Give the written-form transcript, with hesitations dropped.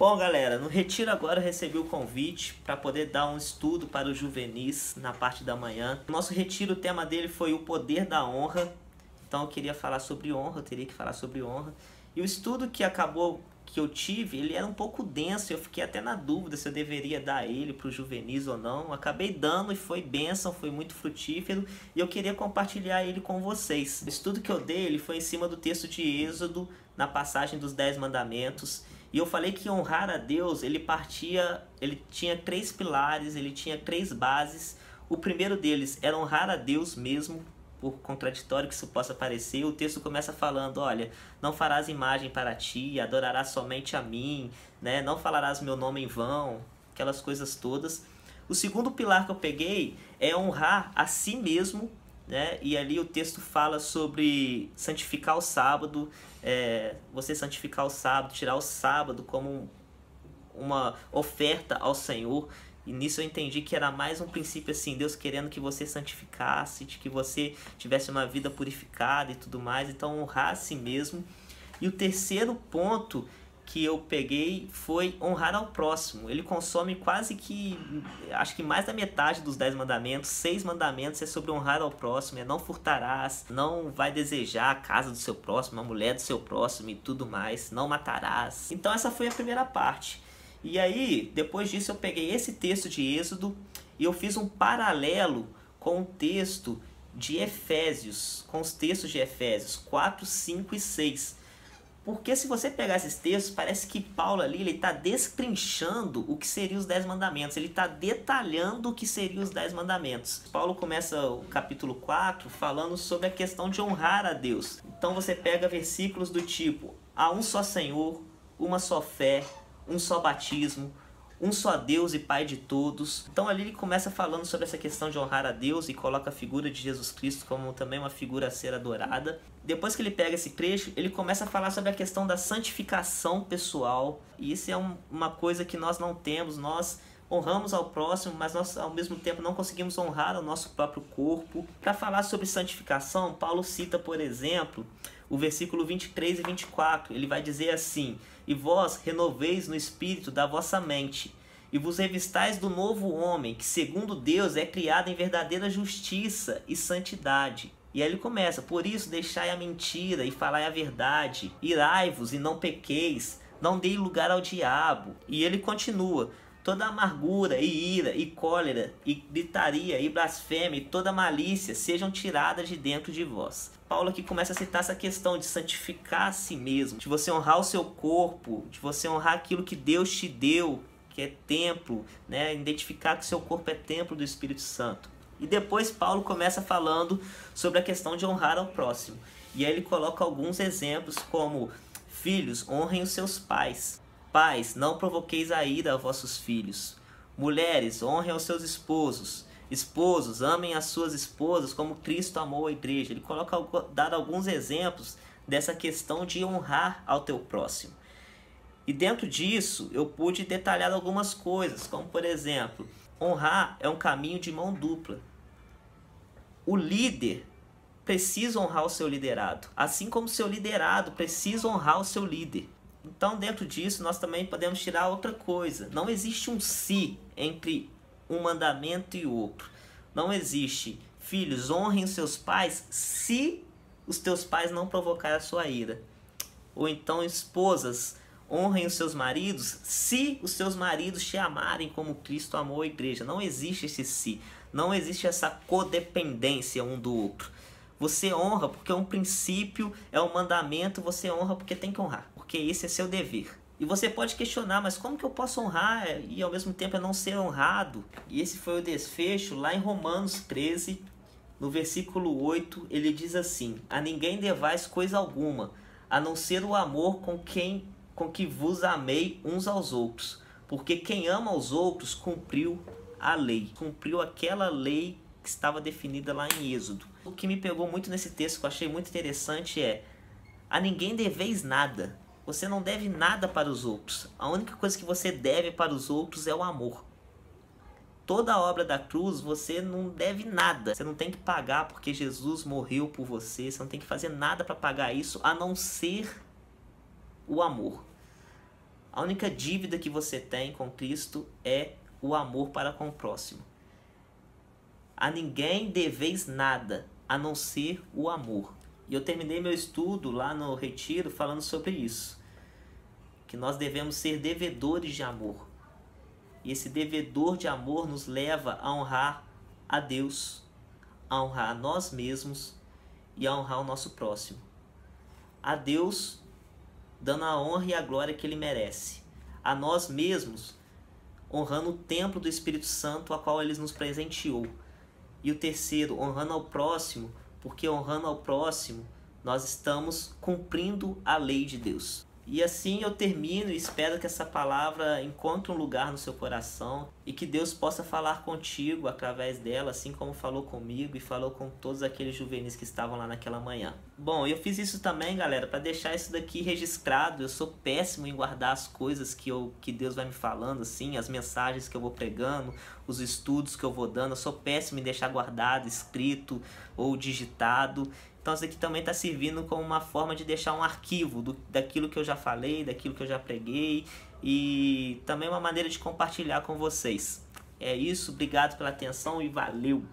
Bom, galera, no retiro agora eu recebi o convite para poder dar um estudo para os juvenis na parte da manhã. O nosso retiro, o tema dele foi o poder da honra. Então eu queria falar sobre honra, eu teria que falar sobre honra. E o estudo que eu tive, ele era um pouco denso, eu fiquei até na dúvida se eu deveria dar ele para os juvenis ou não. Acabei dando e foi bênção, foi muito frutífero e eu queria compartilhar ele com vocês. O estudo que eu dei, ele foi em cima do texto de Êxodo, na passagem dos 10 mandamentos. E eu falei que honrar a Deus, ele tinha 3 pilares, ele tinha 3 bases. O primeiro deles era honrar a Deus mesmo, por contraditório que isso possa parecer. O texto começa falando, olha, não farás imagem para ti, adorarás somente a mim, né? Não falarás meu nome em vão, aquelas coisas todas. O segundo pilar que eu peguei é honrar a si mesmo, né? E ali o texto fala sobre santificar o sábado, você santificar o sábado, tirar o sábado como uma oferta ao Senhor. E nisso eu entendi que era mais um princípio assim, Deus querendo que você santificasse, de que você tivesse uma vida purificada e tudo mais, então honrar a si mesmo. E o terceiro ponto que eu peguei foi honrar ao próximo. Ele consome quase que, acho que mais da metade dos 10 mandamentos. 6 mandamentos é sobre honrar ao próximo, é não furtarás, não vai desejar a casa do seu próximo, a mulher do seu próximo e tudo mais, não matarás. Então essa foi a primeira parte. E aí, depois disso eu peguei esse texto de Êxodo e eu fiz um paralelo com o texto de Efésios, com os textos de Efésios 4, 5 e 6. Porque se você pegar esses textos, parece que Paulo ali está destrinchando o que seriam os 10 mandamentos. Ele está detalhando o que seriam os 10 mandamentos. Paulo começa o capítulo 4 falando sobre a questão de honrar a Deus. Então você pega versículos do tipo, há um só Senhor, uma só fé, um só batismo, um só Deus e Pai de todos. Então ali ele começa falando sobre essa questão de honrar a Deus e coloca a figura de Jesus Cristo como também uma figura a ser adorada. Depois que ele pega esse trecho, ele começa a falar sobre a questão da santificação pessoal. E isso é uma coisa que nós não temos. Nós honramos ao próximo, mas nós ao mesmo tempo não conseguimos honrar o nosso próprio corpo. Para falar sobre santificação, Paulo cita, por exemplo, o versículo 23 e 24. Ele vai dizer assim, e vós renoveis no espírito da vossa mente, e vos revistais do novo homem, que segundo Deus é criado em verdadeira justiça e santidade. E aí ele começa, por isso deixai a mentira e falai a verdade, irai-vos e não pequeis, não deis lugar ao diabo. E ele continua, toda amargura e ira e cólera e gritaria e blasfêmia e toda malícia sejam tiradas de dentro de vós. Paulo aqui começa a citar essa questão de santificar a si mesmo, de você honrar o seu corpo, de você honrar aquilo que Deus te deu, que é templo, né? Identificar que o seu corpo é templo do Espírito Santo. E depois Paulo começa falando sobre a questão de honrar ao próximo. E aí ele coloca alguns exemplos como, filhos, honrem os seus pais. Pais, não provoqueis a ira a vossos filhos. Mulheres, honrem os seus esposos. Esposos, amem as suas esposas como Cristo amou a igreja. Ele coloca, dado alguns exemplos dessa questão de honrar ao teu próximo. E dentro disso, eu pude detalhar algumas coisas, como por exemplo, honrar é um caminho de mão dupla. O líder precisa honrar o seu liderado, assim como o seu liderado precisa honrar o seu líder. Então, dentro disso, nós também podemos tirar outra coisa. Não existe um se entre um mandamento e outro. Não existe, filhos, honrem os seus pais se os teus pais não provocarem a sua ira. Ou então, esposas, honrem os seus maridos se os seus maridos te amarem como Cristo amou a igreja. Não existe esse se. Não existe essa codependência um do outro. Você honra porque é um princípio, é um mandamento, você honra porque tem que honrar. Porque esse é seu dever. E você pode questionar, mas como que eu posso honrar e ao mesmo tempo eu não ser honrado? E esse foi o desfecho lá em Romanos 13, no versículo 8, ele diz assim, a ninguém devais coisa alguma, a não ser o amor com que vos amei uns aos outros. Porque quem ama aos outros cumpriu a lei. Cumpriu aquela lei que estava definida lá em Êxodo. O que me pegou muito nesse texto, que eu achei muito interessante é, a ninguém deveis nada. Você não deve nada para os outros. A única coisa que você deve para os outros é o amor. Toda a obra da cruz você não deve nada. Você não tem que pagar porque Jesus morreu por você. Você não tem que fazer nada para pagar isso a não ser o amor. A única dívida que você tem com Cristo é o amor para com o próximo. A ninguém deveis nada, a não ser o amor. E eu terminei meu estudo lá no retiro falando sobre isso. Que nós devemos ser devedores de amor. E esse devedor de amor nos leva a honrar a Deus, a honrar a nós mesmos e a honrar o nosso próximo. A Deus dando a honra e a glória que Ele merece. A nós mesmos honrando o templo do Espírito Santo a qual Ele nos presenteou. E o terceiro, honrando ao próximo, porque honrando ao próximo nós estamos cumprindo a lei de Deus. E assim eu termino e espero que essa palavra encontre um lugar no seu coração e que Deus possa falar contigo através dela, assim como falou comigo e falou com todos aqueles juvenis que estavam lá naquela manhã. Bom, eu fiz isso também, galera, para deixar isso daqui registrado. Eu sou péssimo em guardar as coisas que Deus vai me falando, assim, as mensagens que eu vou pregando, os estudos que eu vou dando. Eu sou péssimo em deixar guardado, escrito ou digitado. Então isso aqui também está servindo como uma forma de deixar um arquivo daquilo que eu já falei, daquilo que eu já preguei e também uma maneira de compartilhar com vocês. É isso, obrigado pela atenção e valeu!